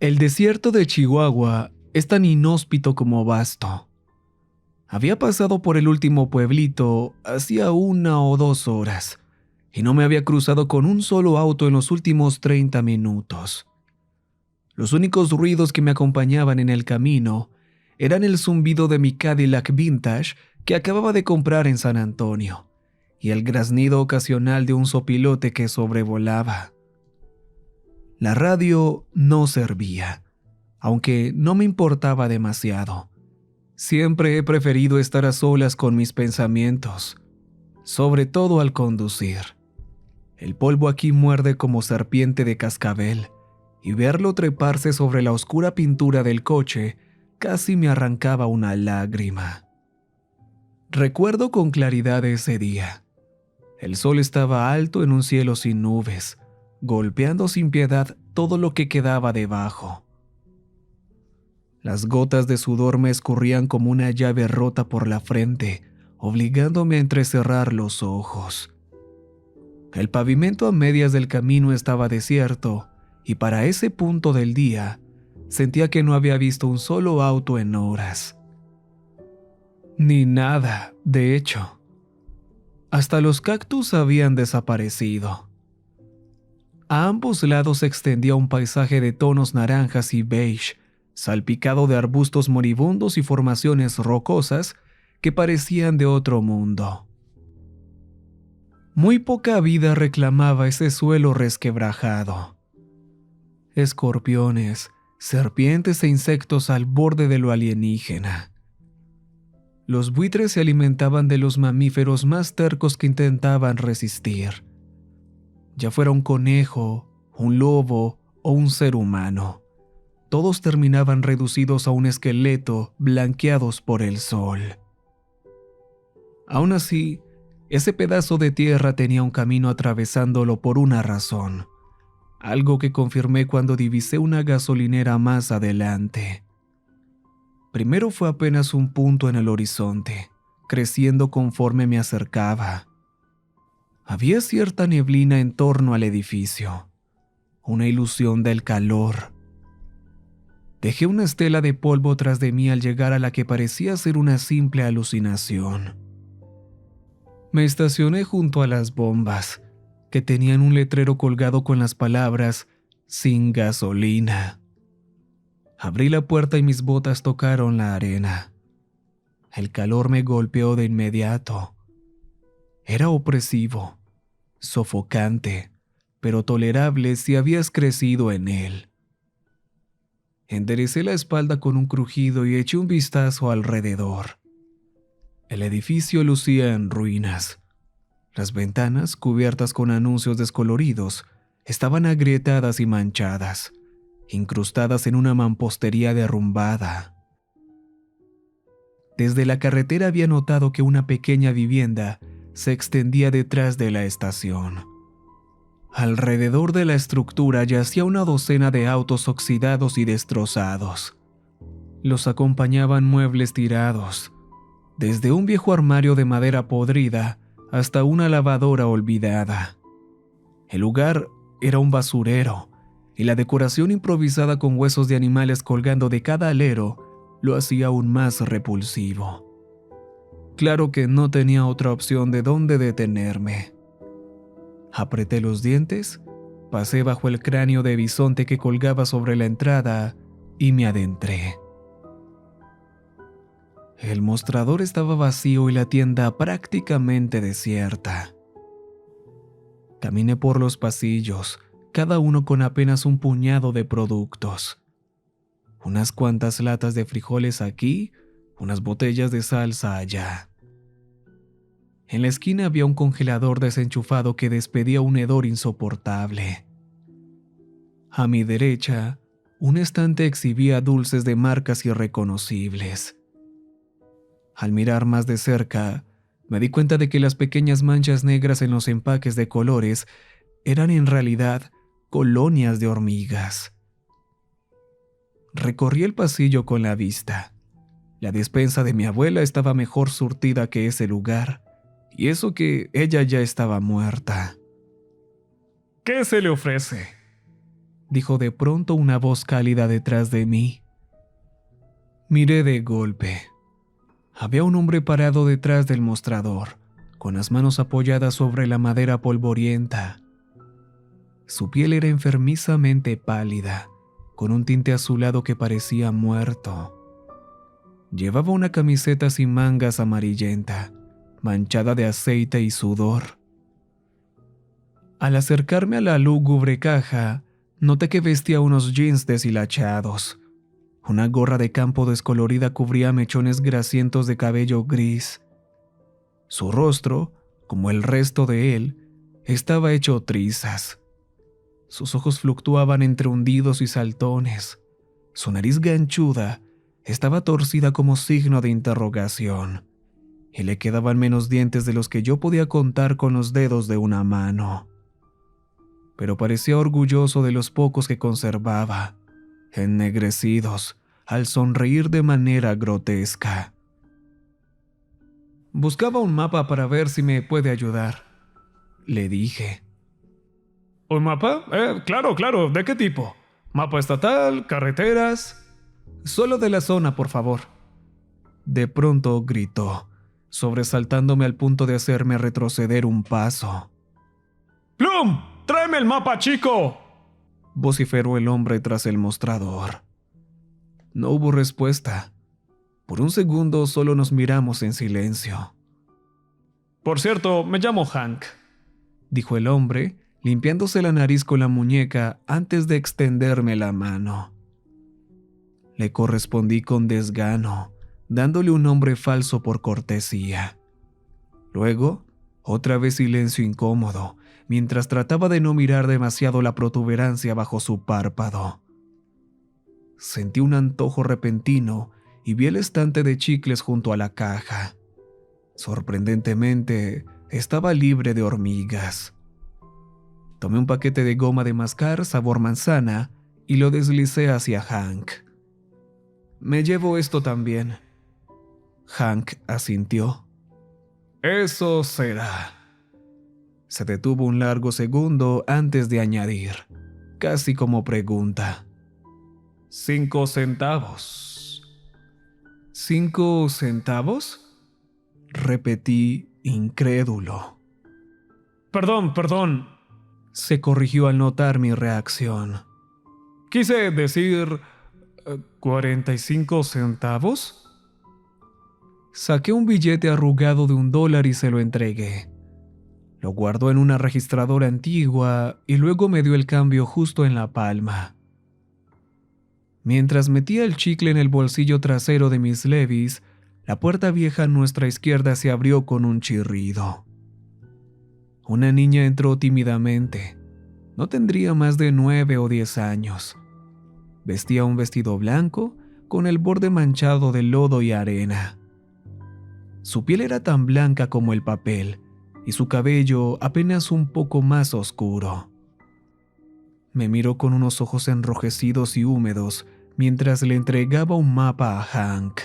El desierto de Chihuahua es tan inhóspito como vasto. Había pasado por el último pueblito hacía 1 o 2 horas y no me había cruzado con un solo auto en los últimos 30 minutos. Los únicos ruidos que me acompañaban en el camino eran el zumbido de mi Cadillac Vintage que acababa de comprar en San Antonio y el graznido ocasional de un sopilote que sobrevolaba. La radio no servía, aunque no me importaba demasiado. Siempre he preferido estar a solas con mis pensamientos, sobre todo al conducir. El polvo aquí muerde como serpiente de cascabel, y verlo treparse sobre la oscura pintura del coche casi me arrancaba una lágrima. Recuerdo con claridad ese día. El sol estaba alto en un cielo sin nubes, golpeando sin piedad todo lo que quedaba debajo. Las gotas de sudor me escurrían como una llave rota por la frente, obligándome a entrecerrar los ojos. El pavimento a medias del camino estaba desierto, y para ese punto del día, sentía que no había visto un solo auto en horas. Ni nada, de hecho. Hasta los cactus habían desaparecido. A ambos lados se extendía un paisaje de tonos naranjas y beige, salpicado de arbustos moribundos y formaciones rocosas que parecían de otro mundo. Muy poca vida reclamaba ese suelo resquebrajado. Escorpiones, serpientes e insectos al borde de lo alienígena. Los buitres se alimentaban de los mamíferos más tercos que intentaban resistir. Ya fuera un conejo, un lobo o un ser humano. Todos terminaban reducidos a un esqueleto, blanqueados por el sol. Aún así, ese pedazo de tierra tenía un camino atravesándolo por una razón, algo que confirmé cuando divisé una gasolinera más adelante. Primero fue apenas un punto en el horizonte, creciendo conforme me acercaba. Había cierta neblina en torno al edificio, una ilusión del calor. Dejé una estela de polvo tras de mí al llegar a la que parecía ser una simple alucinación. Me estacioné junto a las bombas, que tenían un letrero colgado con las palabras «Sin gasolina». Abrí la puerta y mis botas tocaron la arena. El calor me golpeó de inmediato. Era opresivo, sofocante, pero tolerable si habías crecido en él. Enderecé la espalda con un crujido y eché un vistazo alrededor. El edificio lucía en ruinas. Las ventanas, cubiertas con anuncios descoloridos, estaban agrietadas y manchadas, incrustadas en una mampostería derrumbada. Desde la carretera había notado que una pequeña vivienda se extendía detrás de la estación. Alrededor de la estructura yacía una docena de autos oxidados y destrozados. Los acompañaban muebles tirados, desde un viejo armario de madera podrida hasta una lavadora olvidada. El lugar era un basurero, y la decoración improvisada con huesos de animales colgando de cada alero lo hacía aún más repulsivo. Claro que no tenía otra opción de dónde detenerme. Apreté los dientes, pasé bajo el cráneo de bisonte que colgaba sobre la entrada y me adentré. El mostrador estaba vacío y la tienda prácticamente desierta. Caminé por los pasillos, cada uno con apenas un puñado de productos. Unas cuantas latas de frijoles aquí, unas botellas de salsa allá. En la esquina había un congelador desenchufado que despedía un hedor insoportable. A mi derecha, un estante exhibía dulces de marcas irreconocibles. Al mirar más de cerca, me di cuenta de que las pequeñas manchas negras en los empaques de colores eran en realidad colonias de hormigas. Recorrí el pasillo con la vista. La despensa de mi abuela estaba mejor surtida que ese lugar, y eso que ella ya estaba muerta. ¿Qué se le ofrece? dijo de pronto una voz cálida detrás de mí. Miré de golpe. Había un hombre parado detrás del mostrador, con las manos apoyadas sobre la madera polvorienta. Su piel era enfermizamente pálida, con un tinte azulado que parecía muerto. Llevaba una camiseta sin mangas amarillenta, manchada de aceite y sudor. Al acercarme a la lúgubre caja, noté que vestía unos jeans deshilachados. Una gorra de campo descolorida cubría mechones grasientos de cabello gris. Su rostro, como el resto de él, estaba hecho trizas. Sus ojos fluctuaban entre hundidos y saltones. Su nariz ganchuda estaba torcida como signo de interrogación, y le quedaban menos dientes de los que yo podía contar con los dedos de una mano. Pero parecía orgulloso de los pocos que conservaba, ennegrecidos, al sonreír de manera grotesca. Buscaba un mapa para ver si me puede ayudar, le dije. ¿Un mapa? Claro, ¿de qué tipo? ¿Mapa estatal? ¿Carreteras? Solo de la zona, por favor. De pronto gritó, sobresaltándome al punto de hacerme retroceder un paso. ¡Plum! ¡Tráeme el mapa, chico!, vociferó el hombre tras el mostrador. No hubo respuesta. Por un segundo solo nos miramos en silencio. Por cierto, me llamo Hank, dijo el hombre, limpiándose la nariz con la muñeca antes de extenderme la mano. Le correspondí con desgano, dándole un nombre falso por cortesía. Luego, otra vez silencio incómodo, mientras trataba de no mirar demasiado la protuberancia bajo su párpado. Sentí un antojo repentino y vi el estante de chicles junto a la caja. Sorprendentemente, estaba libre de hormigas. Tomé un paquete de goma de mascar sabor manzana y lo deslicé hacia Hank. Me llevo esto también. Hank asintió. Eso será. Se detuvo un largo segundo antes de añadir, casi como pregunta. 5 centavos. ¿5 centavos? Repetí, incrédulo. Perdón, se corrigió al notar mi reacción. Quise decir 45 centavos. Saqué un billete arrugado de $1 y se lo entregué. Lo guardó en una registradora antigua y luego me dio el cambio justo en la palma. Mientras metía el chicle en el bolsillo trasero de mis levis, la puerta vieja a nuestra izquierda se abrió con un chirrido. Una niña entró tímidamente. No tendría más de 9 o 10 años. Vestía un vestido blanco con el borde manchado de lodo y arena. Su piel era tan blanca como el papel y su cabello apenas un poco más oscuro. Me miró con unos ojos enrojecidos y húmedos mientras le entregaba un mapa a Hank.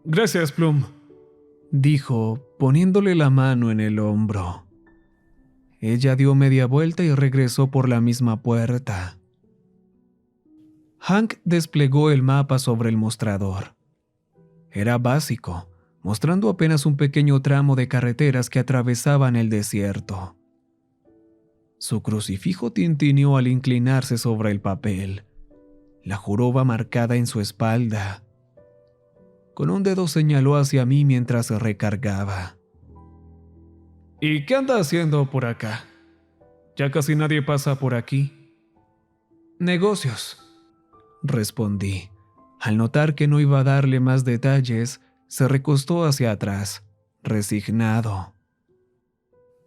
Gracias, Plum, dijo, poniéndole la mano en el hombro. Ella dio media vuelta y regresó por la misma puerta. Hank desplegó el mapa sobre el mostrador. Era básico, mostrando apenas un pequeño tramo de carreteras que atravesaban el desierto. Su crucifijo tintineó al inclinarse sobre el papel, la joroba marcada en su espalda. Con un dedo señaló hacia mí mientras recargaba. ¿Y qué anda haciendo por acá? Ya casi nadie pasa por aquí. Negocios, respondí. Al notar que no iba a darle más detalles, se recostó hacia atrás, resignado.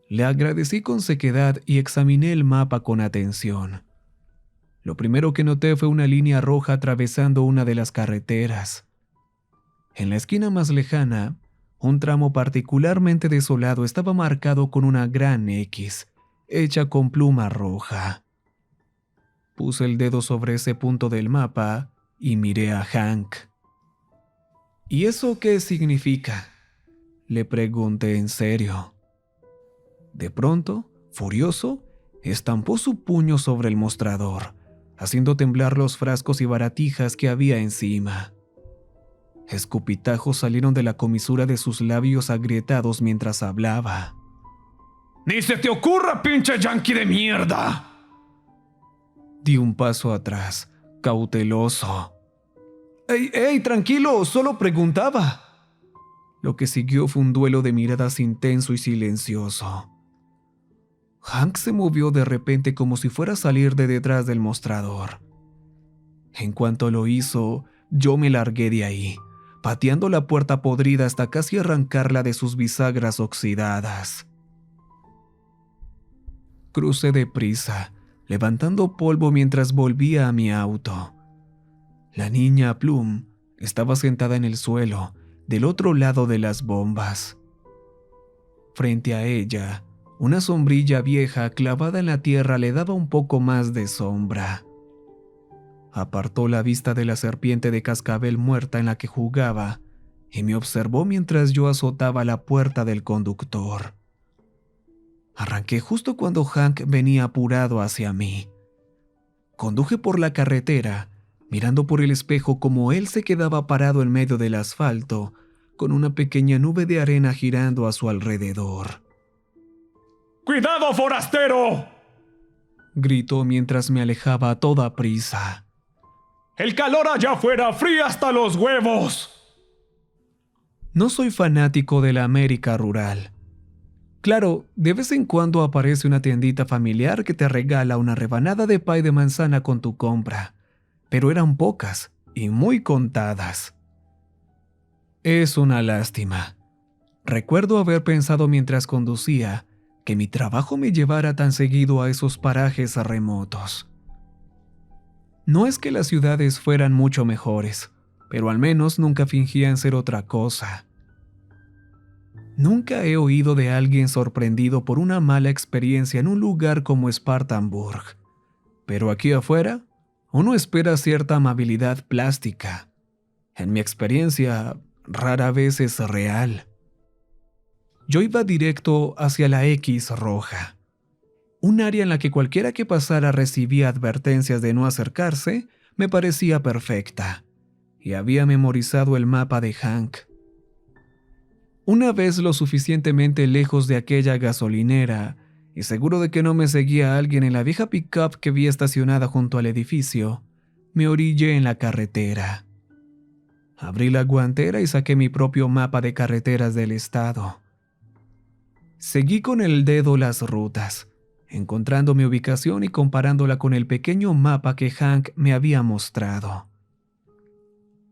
Le agradecí con sequedad y examiné el mapa con atención. Lo primero que noté fue una línea roja atravesando una de las carreteras. En la esquina más lejana, un tramo particularmente desolado estaba marcado con una gran X, hecha con pluma roja. Puse el dedo sobre ese punto del mapa y miré a Hank. ¿Y eso qué significa?, le pregunté en serio. De pronto, furioso, estampó su puño sobre el mostrador, haciendo temblar los frascos y baratijas que había encima. Escupitajos salieron de la comisura de sus labios agrietados mientras hablaba. ¡Ni se te ocurra, pinche yanqui de mierda! Di un paso atrás, cauteloso. ¡Ey, tranquilo! Solo preguntaba. Lo que siguió fue un duelo de miradas intenso y silencioso. Hank se movió de repente como si fuera a salir de detrás del mostrador. En cuanto lo hizo, yo me largué de ahí, pateando la puerta podrida hasta casi arrancarla de sus bisagras oxidadas. Crucé deprisa, levantando polvo mientras volvía a mi auto. La niña Plum estaba sentada en el suelo, del otro lado de las bombas. Frente a ella, una sombrilla vieja clavada en la tierra le daba un poco más de sombra. Apartó la vista de la serpiente de cascabel muerta en la que jugaba y me observó mientras yo azotaba la puerta del conductor. Arranqué justo cuando Hank venía apurado hacia mí. Conduje por la carretera, mirando por el espejo como él se quedaba parado en medio del asfalto, con una pequeña nube de arena girando a su alrededor. ¡Cuidado, forastero!, gritó mientras me alejaba a toda prisa. ¡El calor allá afuera fría hasta los huevos! No soy fanático de la América rural. Claro, de vez en cuando aparece una tiendita familiar que te regala una rebanada de pay de manzana con tu compra, pero eran pocas y muy contadas. Es una lástima. Recuerdo haber pensado mientras conducía que mi trabajo me llevara tan seguido a esos parajes remotos. No es que las ciudades fueran mucho mejores, pero al menos nunca fingían ser otra cosa. Nunca he oído de alguien sorprendido por una mala experiencia en un lugar como Spartanburg, pero aquí afuera uno espera cierta amabilidad plástica. En mi experiencia, rara vez es real. Yo iba directo hacia la X roja, un área en la que cualquiera que pasara recibía advertencias de no acercarse. Me parecía perfecta, y había memorizado el mapa de Hank. Una vez lo suficientemente lejos de aquella gasolinera, y seguro de que no me seguía alguien en la vieja pickup que vi estacionada junto al edificio, me orillé en la carretera. Abrí la guantera y saqué mi propio mapa de carreteras del estado. Seguí con el dedo las rutas, encontrando mi ubicación y comparándola con el pequeño mapa que Hank me había mostrado.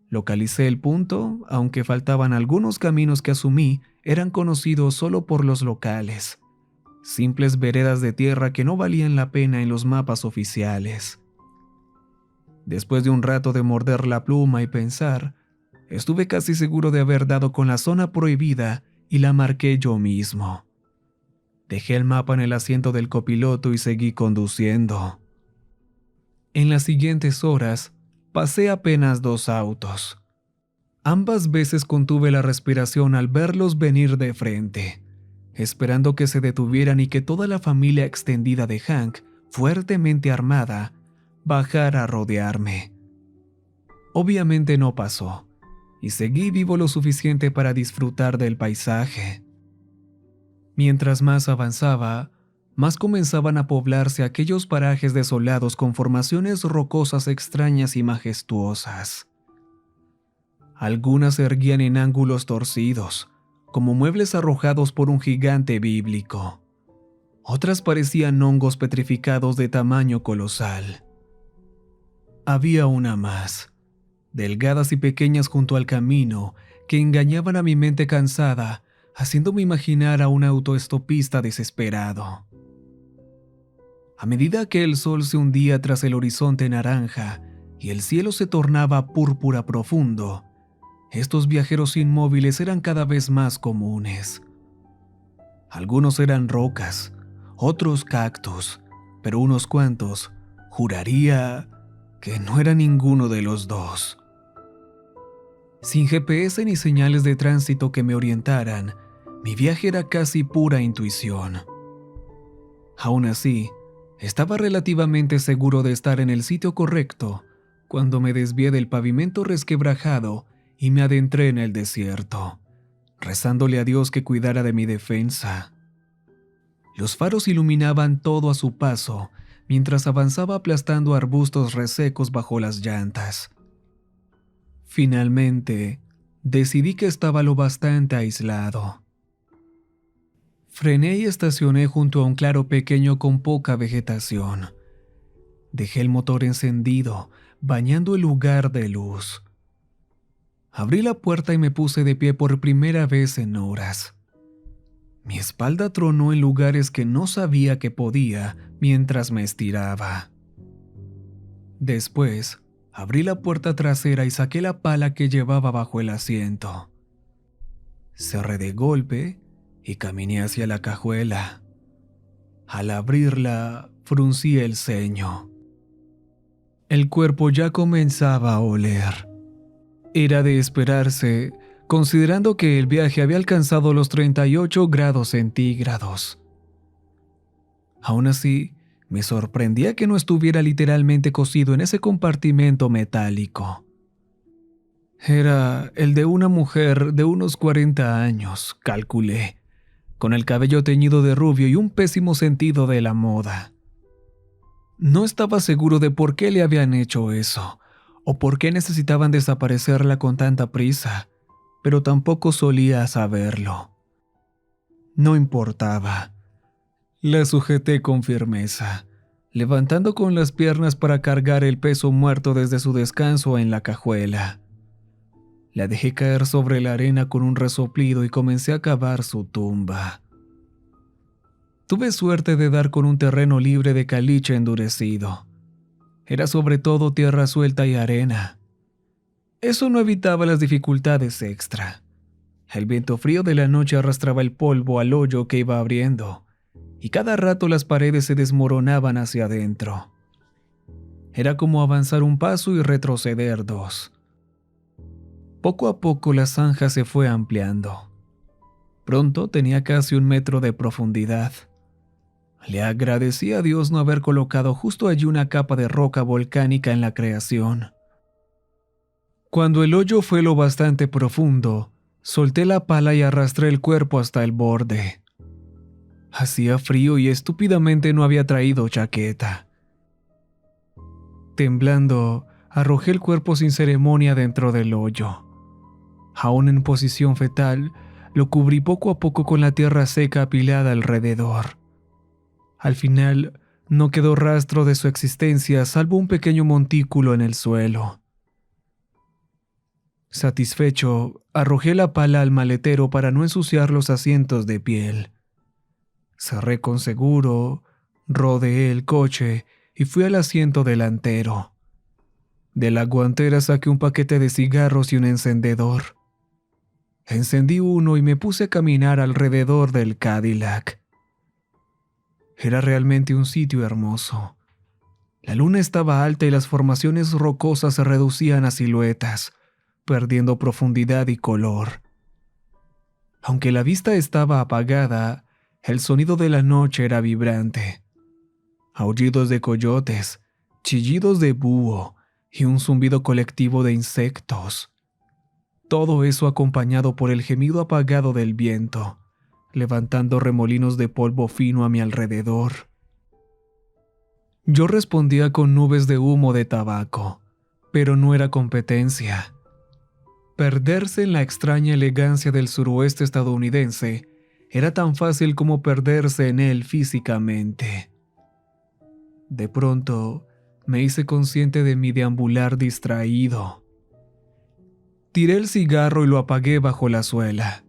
Localicé el punto, aunque faltaban algunos caminos que asumí eran conocidos solo por los locales. Simples veredas de tierra que no valían la pena en los mapas oficiales. Después de un rato de morder la pluma y pensar, estuve casi seguro de haber dado con la zona prohibida y la marqué yo mismo. Dejé el mapa en el asiento del copiloto y seguí conduciendo. En las siguientes horas, pasé apenas 2 autos. Ambas veces contuve la respiración al verlos venir de frente, esperando que se detuvieran y que toda la familia extendida de Hank, fuertemente armada, bajara a rodearme. Obviamente no pasó, y seguí vivo lo suficiente para disfrutar del paisaje. Mientras más avanzaba, más comenzaban a poblarse aquellos parajes desolados con formaciones rocosas extrañas y majestuosas. Algunas se erguían en ángulos torcidos, como muebles arrojados por un gigante bíblico. Otras parecían hongos petrificados de tamaño colosal. Había una más, delgadas y pequeñas junto al camino, que engañaban a mi mente cansada, haciéndome imaginar a un autoestopista desesperado. A medida que el sol se hundía tras el horizonte naranja y el cielo se tornaba púrpura profundo, estos viajeros inmóviles eran cada vez más comunes. Algunos eran rocas, otros cactus, pero unos cuantos, juraría que no era ninguno de los dos. Sin GPS ni señales de tránsito que me orientaran, mi viaje era casi pura intuición. Aún así, Estaba relativamente seguro de estar en el sitio correcto cuando me desvié del pavimento resquebrajado y me adentré en el desierto, rezándole a Dios que cuidara de mi defensa. Los faros iluminaban todo a su paso mientras avanzaba aplastando arbustos resecos bajo las llantas. Finalmente, decidí que estaba lo bastante aislado. Frené y estacioné junto a un claro pequeño con poca vegetación. Dejé el motor encendido, bañando el lugar de luz. Abrí la puerta y me puse de pie por primera vez en horas. Mi espalda tronó en lugares que no sabía que podía mientras me estiraba. Después, abrí la puerta trasera y saqué la pala que llevaba bajo el asiento. Cerré de golpe y caminé hacia la cajuela. Al abrirla, fruncí el ceño. El cuerpo ya comenzaba a oler. Era de esperarse, considerando que el viaje había alcanzado los 38 grados centígrados. Aún así, me sorprendía que no estuviera literalmente cocido en ese compartimento metálico. Era el de una mujer de unos 40 años, calculé, con el cabello teñido de rubio y un pésimo sentido de la moda. No estaba seguro de por qué le habían hecho eso, o por qué necesitaban desaparecerla con tanta prisa, pero tampoco solía saberlo. No importaba. La sujeté con firmeza, levantando con las piernas para cargar el peso muerto desde su descanso en la cajuela. La dejé caer sobre la arena con un resoplido y comencé a cavar su tumba. Tuve suerte de dar con un terreno libre de caliche endurecido. Era sobre todo tierra suelta y arena. Eso no evitaba las dificultades extra. El viento frío de la noche arrastraba el polvo al hoyo que iba abriendo, y cada rato las paredes se desmoronaban hacia adentro. Era como avanzar un paso y retroceder dos. Poco a poco la zanja se fue ampliando. Pronto tenía casi 1 metro de profundidad. Le agradecí a Dios no haber colocado justo allí una capa de roca volcánica en la creación. Cuando el hoyo fue lo bastante profundo, solté la pala y arrastré el cuerpo hasta el borde. Hacía frío y estúpidamente no había traído chaqueta. Temblando, arrojé el cuerpo sin ceremonia dentro del hoyo. Aún en posición fetal, lo cubrí poco a poco con la tierra seca apilada alrededor. Al final, no quedó rastro de su existencia salvo un pequeño montículo en el suelo. Satisfecho, arrojé la pala al maletero para no ensuciar los asientos de piel. Cerré con seguro, rodeé el coche y fui al asiento delantero. De la guantera saqué un paquete de cigarros y un encendedor. Encendí uno y me puse a caminar alrededor del Cadillac. Era realmente un sitio hermoso. La luna estaba alta y las formaciones rocosas se reducían a siluetas, perdiendo profundidad y color. Aunque la vista estaba apagada, el sonido de la noche era vibrante. Aullidos de coyotes, chillidos de búho y un zumbido colectivo de insectos. Todo eso acompañado por el gemido apagado del viento, levantando remolinos de polvo fino a mi alrededor. Yo respondía con nubes de humo de tabaco, pero no era competencia. Perderse en la extraña elegancia del suroeste estadounidense era tan fácil como perderse en él físicamente. De pronto, me hice consciente de mi deambular distraído. Tiré el cigarro y lo apagué bajo la suela.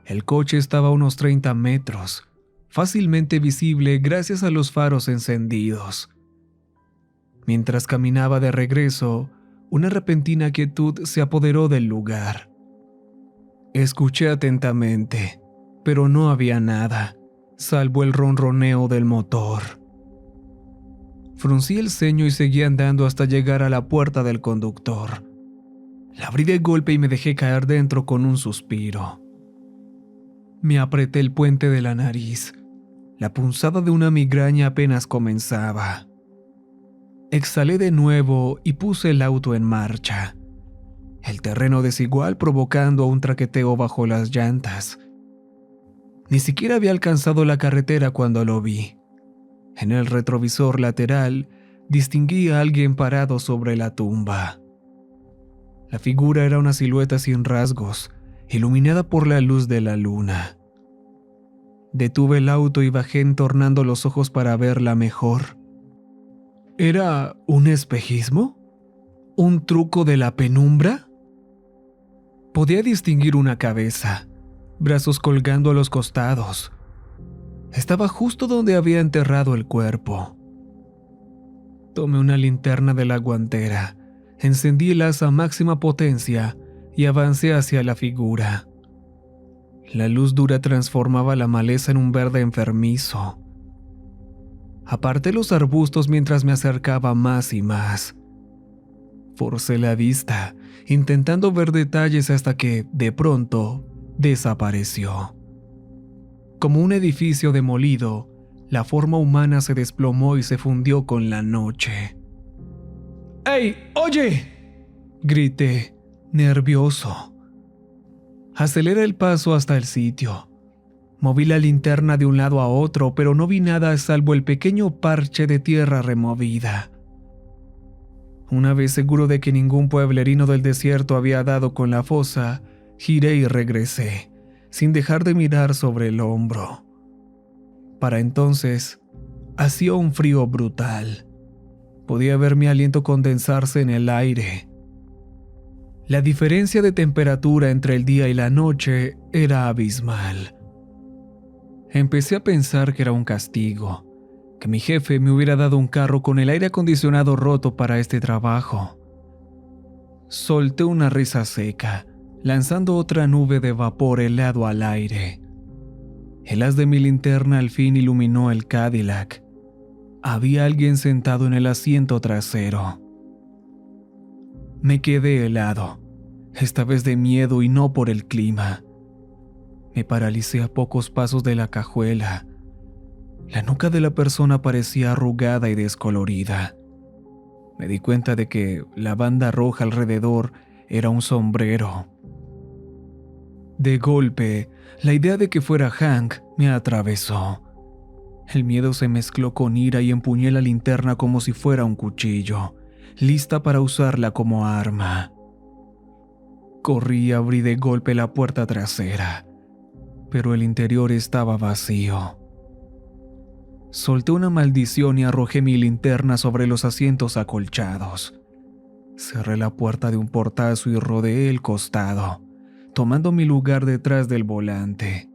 El coche estaba a unos 30 metros, fácilmente visible gracias a los faros encendidos. Mientras caminaba de regreso, una repentina quietud se apoderó del lugar. Escuché atentamente, pero no había nada, salvo el ronroneo del motor. Fruncí el ceño y seguí andando hasta llegar a la puerta del conductor. La abrí de golpe y me dejé caer dentro con un suspiro. Me apreté el puente de la nariz. La punzada de una migraña apenas comenzaba. Exhalé de nuevo y puse el auto en marcha. El terreno desigual provocando un traqueteo bajo las llantas. Ni siquiera había alcanzado la carretera cuando lo vi. En el retrovisor lateral distinguí a alguien parado sobre la tumba. La figura era una silueta sin rasgos, iluminada por la luz de la luna. Detuve el auto y bajé entornando los ojos para verla mejor. ¿Era un espejismo? ¿Un truco de la penumbra? Podía distinguir una cabeza, brazos colgando a los costados. Estaba justo donde había enterrado el cuerpo. Tomé una linterna de la guantera, encendí el haz a máxima potencia y avancé hacia la figura. La luz dura transformaba la maleza en un verde enfermizo. Aparté los arbustos mientras me acercaba más y más. Forcé la vista, intentando ver detalles hasta que, de pronto, desapareció. Como un edificio demolido, la forma humana se desplomó y se fundió con la noche. ¡Ey, oye!, grité, nervioso. Aceleré el paso hasta el sitio. Moví la linterna de un lado a otro, pero no vi nada salvo el pequeño parche de tierra removida. Una vez seguro de que ningún pueblerino del desierto había dado con la fosa, giré y regresé, sin dejar de mirar sobre el hombro. Para entonces, hacía un frío brutal. Podía ver mi aliento condensarse en el aire. La diferencia de temperatura entre el día y la noche era abismal. Empecé a pensar que era un castigo, que mi jefe me hubiera dado un carro con el aire acondicionado roto para este trabajo. Solté una risa seca, lanzando otra nube de vapor helado al aire. El haz de mi linterna al fin iluminó el Cadillac. Había alguien sentado en el asiento trasero. Me quedé helado, esta vez de miedo y no por el clima. Me paralicé a pocos pasos de la cajuela. La nuca de la persona parecía arrugada y descolorida. Me di cuenta de que la banda roja alrededor era un sombrero. De golpe, la idea de que fuera Hank me atravesó. El miedo se mezcló con ira y empuñé la linterna como si fuera un cuchillo, lista para usarla como arma. Corrí y abrí de golpe la puerta trasera, pero el interior estaba vacío. Solté una maldición y arrojé mi linterna sobre los asientos acolchados. Cerré la puerta de un portazo y rodeé el costado, tomando mi lugar detrás del volante.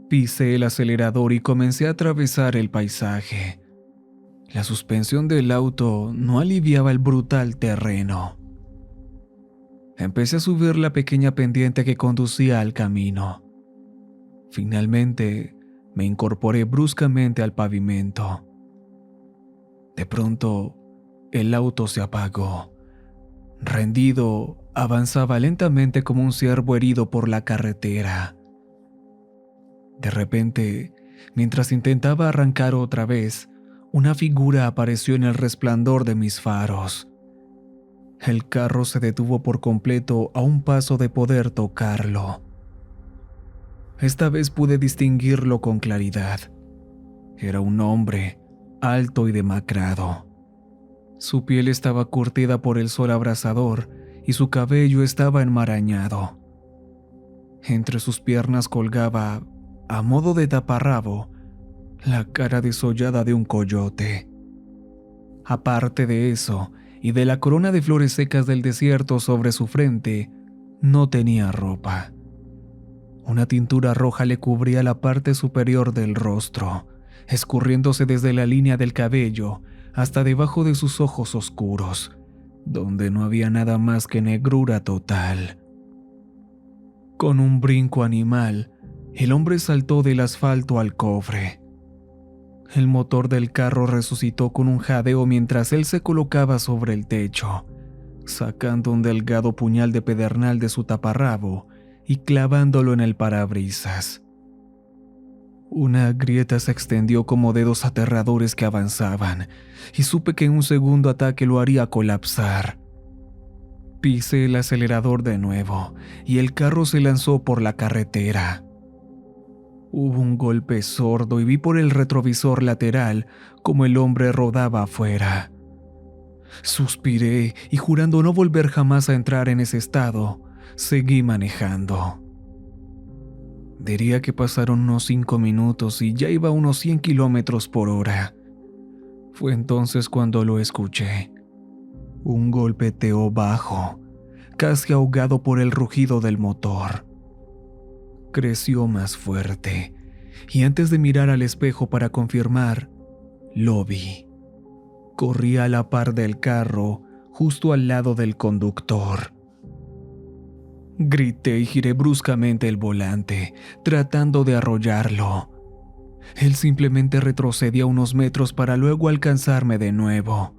Pisé el acelerador y comencé a atravesar el paisaje. La suspensión del auto no aliviaba el brutal terreno. Empecé a subir la pequeña pendiente que conducía al camino. Finalmente, me incorporé bruscamente al pavimento. De pronto, el auto se apagó. Rendido, avanzaba lentamente como un ciervo herido por la carretera. De repente, mientras intentaba arrancar otra vez, una figura apareció en el resplandor de mis faros. El carro se detuvo por completo a un paso de poder tocarlo. Esta vez pude distinguirlo con claridad. Era un hombre, alto y demacrado. Su piel estaba curtida por el sol abrasador y su cabello estaba enmarañado. Entre sus piernas colgaba, a modo de taparrabo, la cara desollada de un coyote. Aparte de eso, y de la corona de flores secas del desierto sobre su frente, no tenía ropa. Una tintura roja le cubría la parte superior del rostro, escurriéndose desde la línea del cabello hasta debajo de sus ojos oscuros, donde no había nada más que negrura total. Con un brinco animal, el hombre saltó del asfalto al cofre. El motor del carro resucitó con un jadeo mientras él se colocaba sobre el techo, sacando un delgado puñal de pedernal de su taparrabo y clavándolo en el parabrisas. Una grieta se extendió como dedos aterradores que avanzaban, y supe que un segundo ataque lo haría colapsar. Pisé el acelerador de nuevo, y el carro se lanzó por la carretera. Hubo un golpe sordo y vi por el retrovisor lateral como el hombre rodaba afuera. Suspiré y, jurando no volver jamás a entrar en ese estado, seguí manejando. Diría que pasaron unos 5 minutos y ya iba a unos 100 kilómetros por hora. Fue entonces cuando lo escuché. Un golpeteo bajo, casi ahogado por el rugido del motor. Creció más fuerte, y antes de mirar al espejo para confirmar, lo vi. Corría a la par del carro, justo al lado del conductor. Grité y giré bruscamente el volante, tratando de arrollarlo. Él simplemente retrocedía unos metros para luego alcanzarme de nuevo.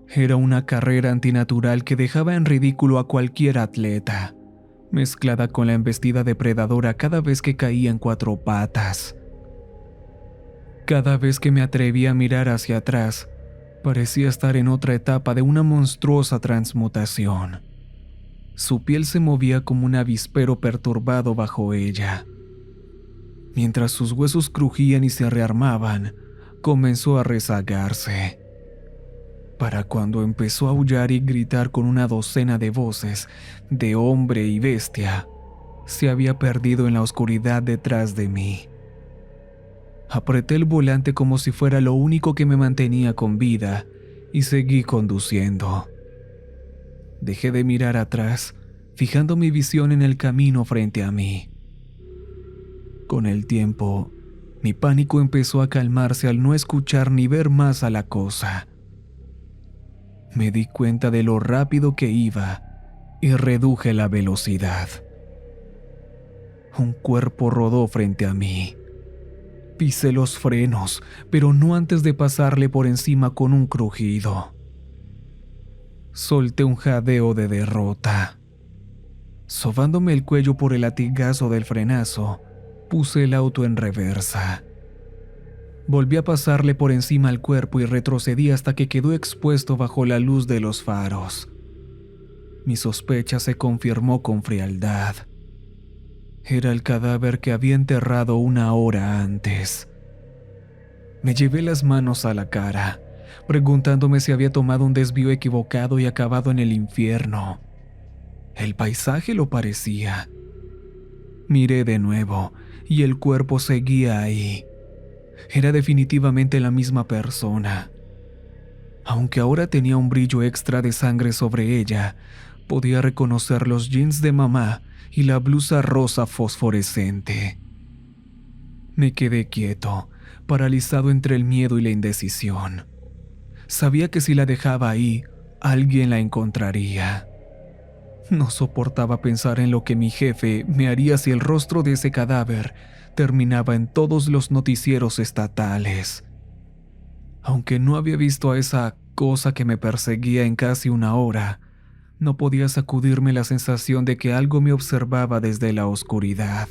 Era una carrera antinatural que dejaba en ridículo a cualquier atleta, mezclada con la embestida depredadora cada vez que caía en 4 patas. Cada vez que me atrevía a mirar hacia atrás, parecía estar en otra etapa de una monstruosa transmutación. Su piel se movía como un avispero perturbado bajo ella. Mientras sus huesos crujían y se rearmaban, comenzó a rezagarse. Para cuando empezó a aullar y gritar con una docena de voces, de hombre y bestia, se había perdido en la oscuridad detrás de mí. Apreté el volante como si fuera lo único que me mantenía con vida y seguí conduciendo. Dejé de mirar atrás, fijando mi visión en el camino frente a mí. Con el tiempo, mi pánico empezó a calmarse al no escuchar ni ver más a la cosa. Me di cuenta de lo rápido que iba y reduje la velocidad. Un cuerpo rodó frente a mí. Pisé los frenos, pero no antes de pasarle por encima con un crujido. Solté un jadeo de derrota. Sobándome el cuello por el latigazo del frenazo, puse el auto en reversa. Volví a pasarle por encima al cuerpo y retrocedí hasta que quedó expuesto bajo la luz de los faros. Mi sospecha se confirmó con frialdad. Era el cadáver que había enterrado 1 hora antes. Me llevé las manos a la cara, preguntándome si había tomado un desvío equivocado y acabado en el infierno. El paisaje lo parecía. Miré de nuevo y el cuerpo seguía ahí. Era definitivamente la misma persona. Aunque ahora tenía un brillo extra de sangre sobre ella, podía reconocer los jeans de mamá y la blusa rosa fosforescente. Me quedé quieto, paralizado entre el miedo y la indecisión. Sabía que si la dejaba ahí, alguien la encontraría. No soportaba pensar en lo que mi jefe me haría si el rostro de ese cadáver terminaba en todos los noticieros estatales. Aunque no había visto a esa cosa que me perseguía en casi 1 hora, no podía sacudirme la sensación de que algo me observaba desde la oscuridad.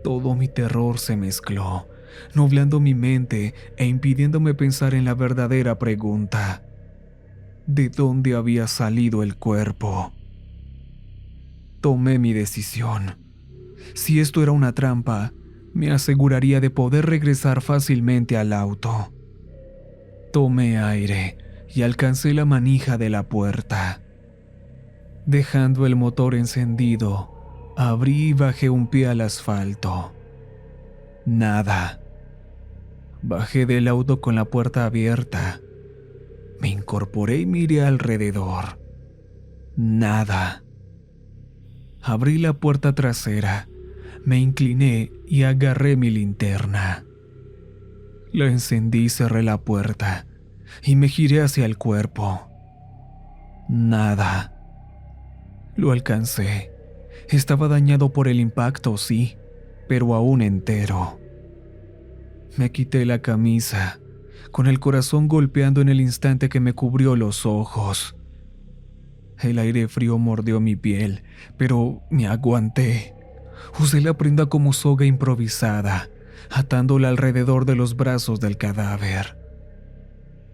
Todo mi terror se mezcló, nublando mi mente e impidiéndome pensar en la verdadera pregunta: ¿de dónde había salido el cuerpo? Tomé mi decisión. Si esto era una trampa, me aseguraría de poder regresar fácilmente al auto. Tomé aire y alcancé la manija de la puerta. Dejando el motor encendido, abrí y bajé un pie al asfalto. Nada. Bajé del auto con la puerta abierta. Me incorporé y miré alrededor. Nada. Abrí la puerta trasera, me incliné y agarré mi linterna. La encendí y cerré la puerta, y me giré hacia el cuerpo. Nada. Lo alcancé. Estaba dañado por el impacto, sí, pero aún entero. Me quité la camisa, con el corazón golpeando en el instante que me cubrió los ojos. El aire frío mordió mi piel, pero me aguanté. Usé la prenda como soga improvisada, atándola alrededor de los brazos del cadáver.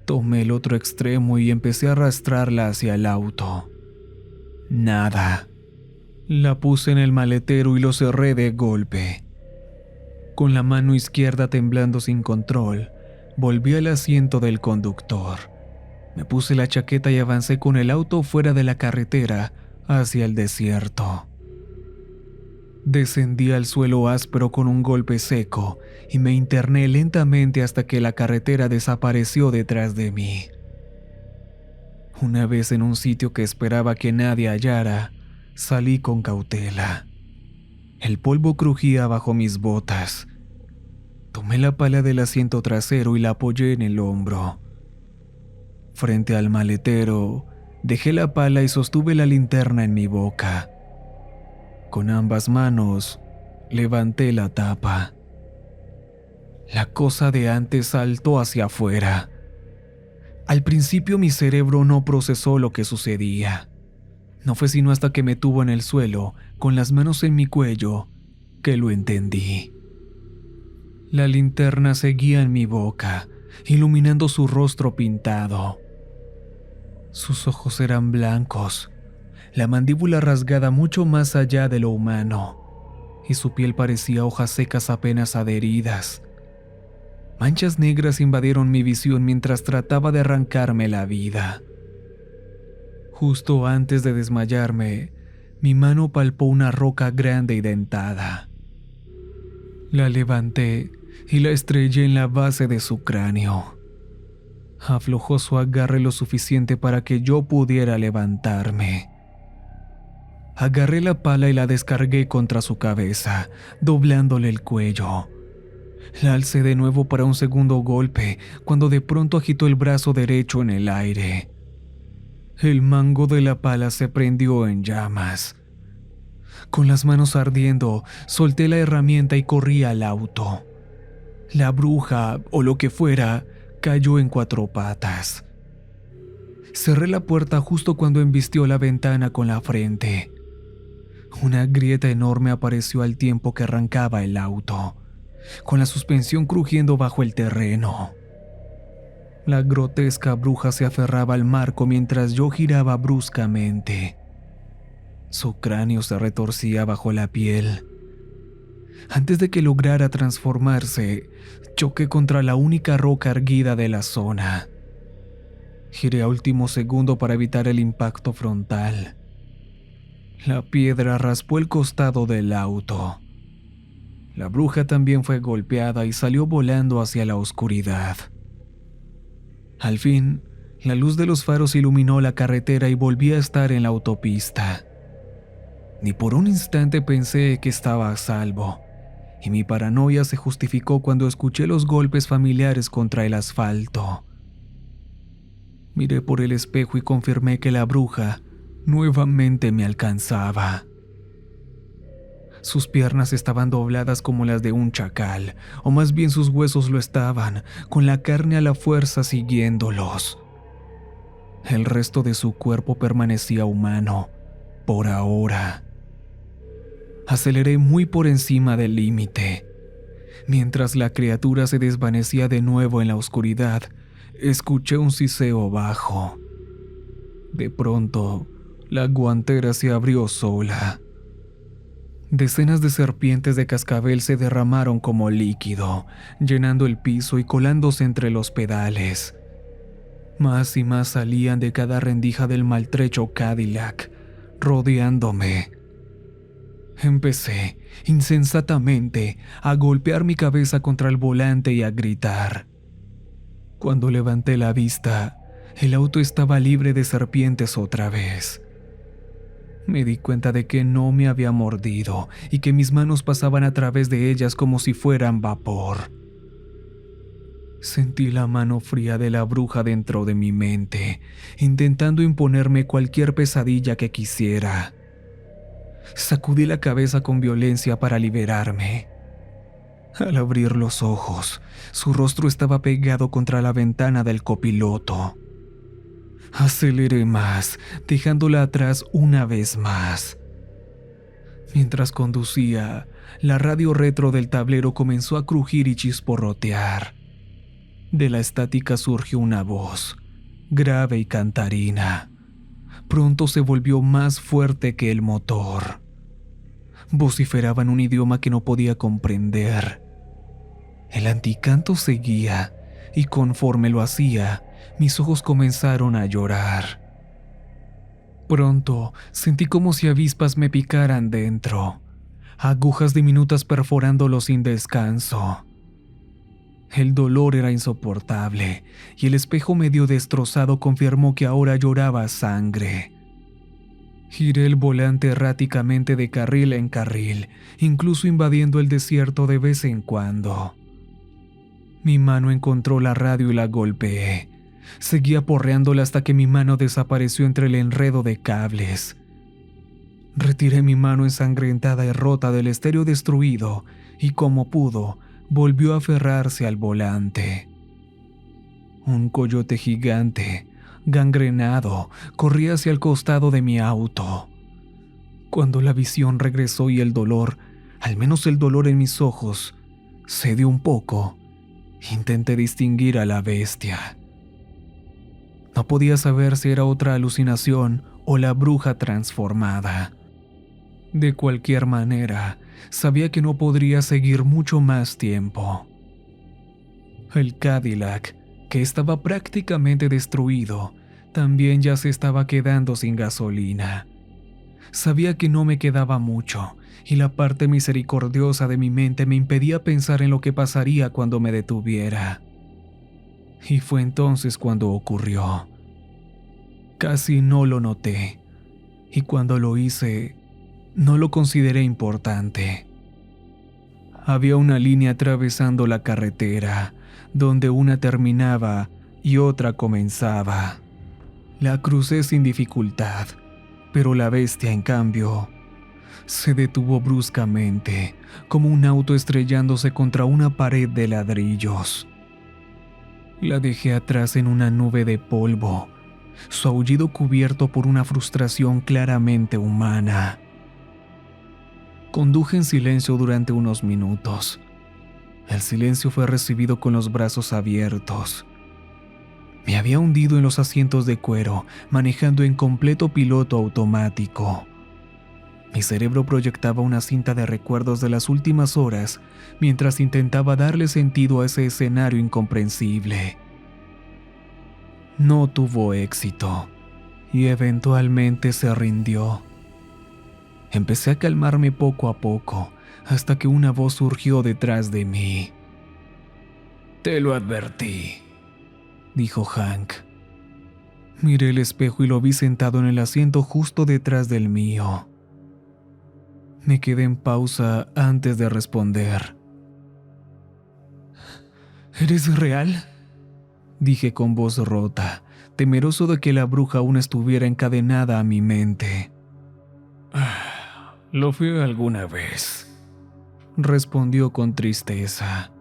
Tomé el otro extremo y empecé a arrastrarla hacia el auto. Nada. La puse en el maletero y lo cerré de golpe. Con la mano izquierda temblando sin control, volví al asiento del conductor. Me puse la chaqueta y avancé con el auto fuera de la carretera hacia el desierto. Descendí al suelo áspero con un golpe seco y me interné lentamente hasta que la carretera desapareció detrás de mí. Una vez en un sitio que esperaba que nadie hallara, salí con cautela. El polvo crujía bajo mis botas. Tomé la pala del asiento trasero y la apoyé en el hombro. Frente al maletero, dejé la pala y sostuve la linterna en mi boca. Con ambas manos, levanté la tapa. La cosa de antes saltó hacia afuera. Al principio mi cerebro no procesó lo que sucedía. No fue sino hasta que me tuvo en el suelo, con las manos en mi cuello, que lo entendí. La linterna seguía en mi boca, iluminando su rostro pintado. Sus ojos eran blancos, la mandíbula rasgada mucho más allá de lo humano, y su piel parecía hojas secas apenas adheridas. Manchas negras invadieron mi visión mientras trataba de arrancarme la vida. Justo antes de desmayarme, mi mano palpó una roca grande y dentada. La levanté y la estrellé en la base de su cráneo. Aflojó su agarre lo suficiente para que yo pudiera levantarme. Agarré la pala y la descargué contra su cabeza, doblándole el cuello. La alcé de nuevo para un segundo golpe, cuando de pronto agitó el brazo derecho en el aire. El mango de la pala se prendió en llamas. Con las manos ardiendo, solté la herramienta y corrí al auto. La bruja, o lo que fuera, cayó en 4 patas. Cerré la puerta justo cuando embistió la ventana con la frente. Una grieta enorme apareció al tiempo que arrancaba el auto, con la suspensión crujiendo bajo el terreno. La grotesca bruja se aferraba al marco mientras yo giraba bruscamente. Su cráneo se retorcía bajo la piel. Antes de que lograra transformarse, choqué contra la única roca erguida de la zona. Giré a último segundo para evitar el impacto frontal. La piedra raspó el costado del auto. La bruja también fue golpeada y salió volando hacia la oscuridad. Al fin, la luz de los faros iluminó la carretera y volví a estar en la autopista. Ni por un instante pensé que estaba a salvo, y mi paranoia se justificó cuando escuché los golpes familiares contra el asfalto. Miré por el espejo y confirmé que la bruja nuevamente me alcanzaba. Sus piernas estaban dobladas como las de un chacal, o más bien sus huesos lo estaban, con la carne a la fuerza siguiéndolos. El resto de su cuerpo permanecía humano, por ahora. Aceleré muy por encima del límite. Mientras la criatura se desvanecía de nuevo en la oscuridad, escuché un siseo bajo. De pronto, la guantera se abrió sola. Decenas de serpientes de cascabel se derramaron como líquido, llenando el piso y colándose entre los pedales. Más y más salían de cada rendija del maltrecho Cadillac, rodeándome. Empecé, insensatamente, a golpear mi cabeza contra el volante y a gritar. Cuando levanté la vista, el auto estaba libre de serpientes otra vez. Me di cuenta de que no me había mordido y que mis manos pasaban a través de ellas como si fueran vapor. Sentí la mano fría de la bruja dentro de mi mente, intentando imponerme cualquier pesadilla que quisiera. Sacudí la cabeza con violencia para liberarme. Al abrir los ojos, su rostro estaba pegado contra la ventana del copiloto. Aceleré más, dejándola atrás una vez más. Mientras conducía, la radio retro del tablero comenzó a crujir y chisporrotear. De la estática surgió una voz, grave y cantarina. Pronto se volvió más fuerte que el motor. Vociferaba en un idioma que no podía comprender. El anticanto seguía, y conforme lo hacía, mis ojos comenzaron a llorar. Pronto sentí como si avispas me picaran dentro, agujas diminutas perforándolos sin descanso. El dolor era insoportable, y el espejo medio destrozado confirmó que ahora lloraba sangre. Giré el volante erráticamente de carril en carril, incluso invadiendo el desierto de vez en cuando. Mi mano encontró la radio y la golpeé. Seguía porreándola hasta que mi mano desapareció entre el enredo de cables. Retiré mi mano ensangrentada y rota del estéreo destruido y, como pudo, volvió a aferrarse al volante. Un coyote gigante, gangrenado, corría hacia el costado de mi auto. Cuando la visión regresó y el dolor, al menos el dolor en mis ojos, cedió un poco, intenté distinguir a la bestia. No podía saber si era otra alucinación o la bruja transformada. De cualquier manera, sabía que no podría seguir mucho más tiempo. El Cadillac, que estaba prácticamente destruido, también ya se estaba quedando sin gasolina. Sabía que no me quedaba mucho, y la parte misericordiosa de mi mente me impedía pensar en lo que pasaría cuando me detuviera. Y fue entonces cuando ocurrió. Casi no lo noté, y cuando lo hice, no lo consideré importante. Había una línea atravesando la carretera, donde una terminaba y otra comenzaba. La crucé sin dificultad, pero la bestia, en cambio, se detuvo bruscamente, como un auto estrellándose contra una pared de ladrillos. La dejé atrás en una nube de polvo, su aullido cubierto por una frustración claramente humana. Conduje en silencio durante unos minutos. El silencio fue recibido con los brazos abiertos. Me había hundido en los asientos de cuero, manejando en completo piloto automático. Mi cerebro proyectaba una cinta de recuerdos de las últimas horas mientras intentaba darle sentido a ese escenario incomprensible. No tuvo éxito y eventualmente se rindió. Empecé a calmarme poco a poco hasta que una voz surgió detrás de mí. Te lo advertí, dijo Hank. Miré el espejo y lo vi sentado en el asiento justo detrás del mío. Me quedé en pausa antes de responder. ¿Eres real?, dije con voz rota, temeroso de que la bruja aún estuviera encadenada a mi mente. Lo fui alguna vez, respondió con tristeza.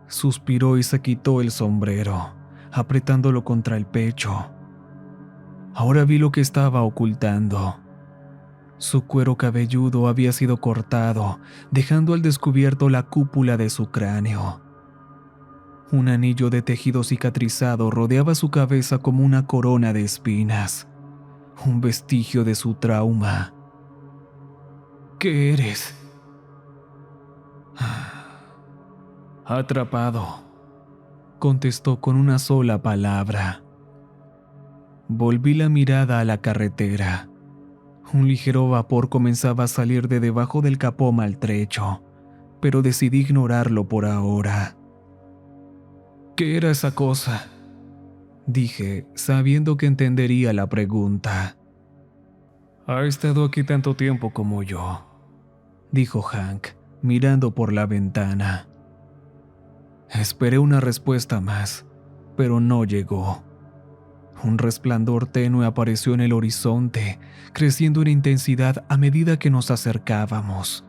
Suspiró y se quitó el sombrero, apretándolo contra el pecho. Ahora vi lo que estaba ocultando. Su cuero cabelludo había sido cortado, dejando al descubierto la cúpula de su cráneo. Un anillo de tejido cicatrizado rodeaba su cabeza como una corona de espinas, un vestigio de su trauma. ¿Qué eres? Atrapado, contestó con una sola palabra. Volví la mirada a la carretera. Un ligero vapor comenzaba a salir de debajo del capó maltrecho, pero decidí ignorarlo por ahora. ¿Qué era esa cosa?, dije, sabiendo que entendería la pregunta. Ha estado aquí tanto tiempo como yo, dijo Hank, mirando por la ventana. Esperé una respuesta más, pero no llegó. Un resplandor tenue apareció en el horizonte, creciendo en intensidad a medida que nos acercábamos.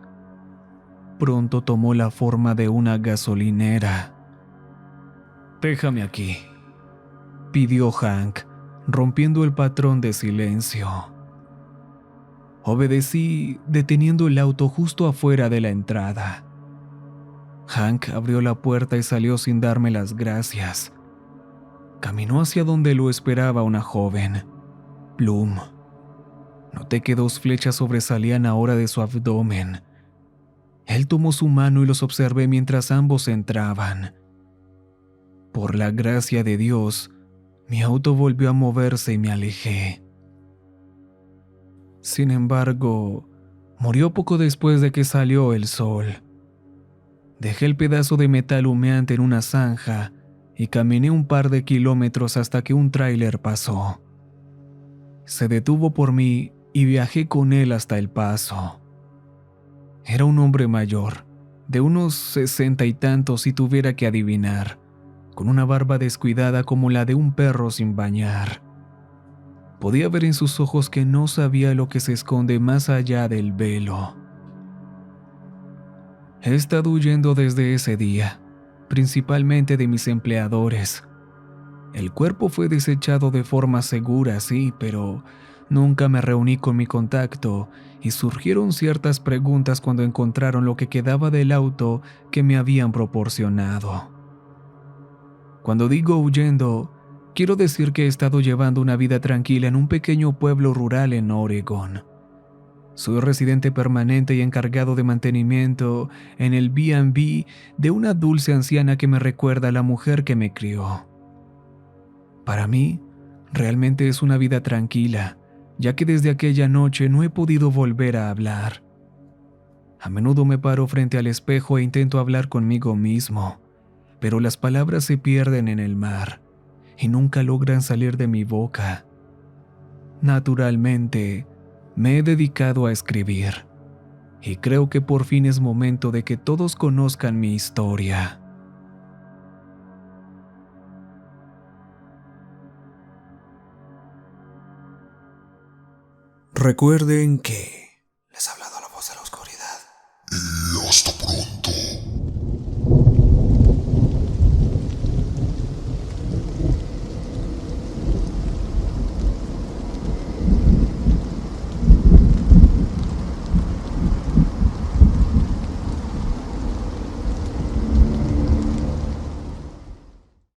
Pronto tomó la forma de una gasolinera. «Déjame aquí», pidió Hank, rompiendo el patrón de silencio. Obedecí, deteniendo el auto justo afuera de la entrada. Hank abrió la puerta y salió sin darme las gracias. Caminó hacia donde lo esperaba una joven, Bloom. Noté que 2 flechas sobresalían ahora de su abdomen. Él tomó su mano y los observé mientras ambos entraban. Por la gracia de Dios, mi auto volvió a moverse y me alejé. Sin embargo, murió poco después de que salió el sol. Dejé el pedazo de metal humeante en una zanja y caminé un par de kilómetros hasta que un tráiler pasó. Se detuvo por mí y viajé con él hasta El Paso. Era un hombre mayor, de unos 60 y tantos si tuviera que adivinar, con una barba descuidada como la de un perro sin bañar. Podía ver en sus ojos que no sabía lo que se esconde más allá del velo. He estado huyendo desde ese día, principalmente de mis empleadores. El cuerpo fue desechado de forma segura, sí, pero nunca me reuní con mi contacto y surgieron ciertas preguntas cuando encontraron lo que quedaba del auto que me habían proporcionado. Cuando digo huyendo, quiero decir que he estado llevando una vida tranquila en un pequeño pueblo rural en Oregón. Soy residente permanente y encargado de mantenimiento en el B&B de una dulce anciana que me recuerda a la mujer que me crió. Para mí, realmente es una vida tranquila, ya que desde aquella noche no he podido volver a hablar. A menudo me paro frente al espejo e intento hablar conmigo mismo, pero las palabras se pierden en el mar y nunca logran salir de mi boca. Naturalmente, me he dedicado a escribir, y creo que por fin es momento de que todos conozcan mi historia. Recuerden que les ha hablado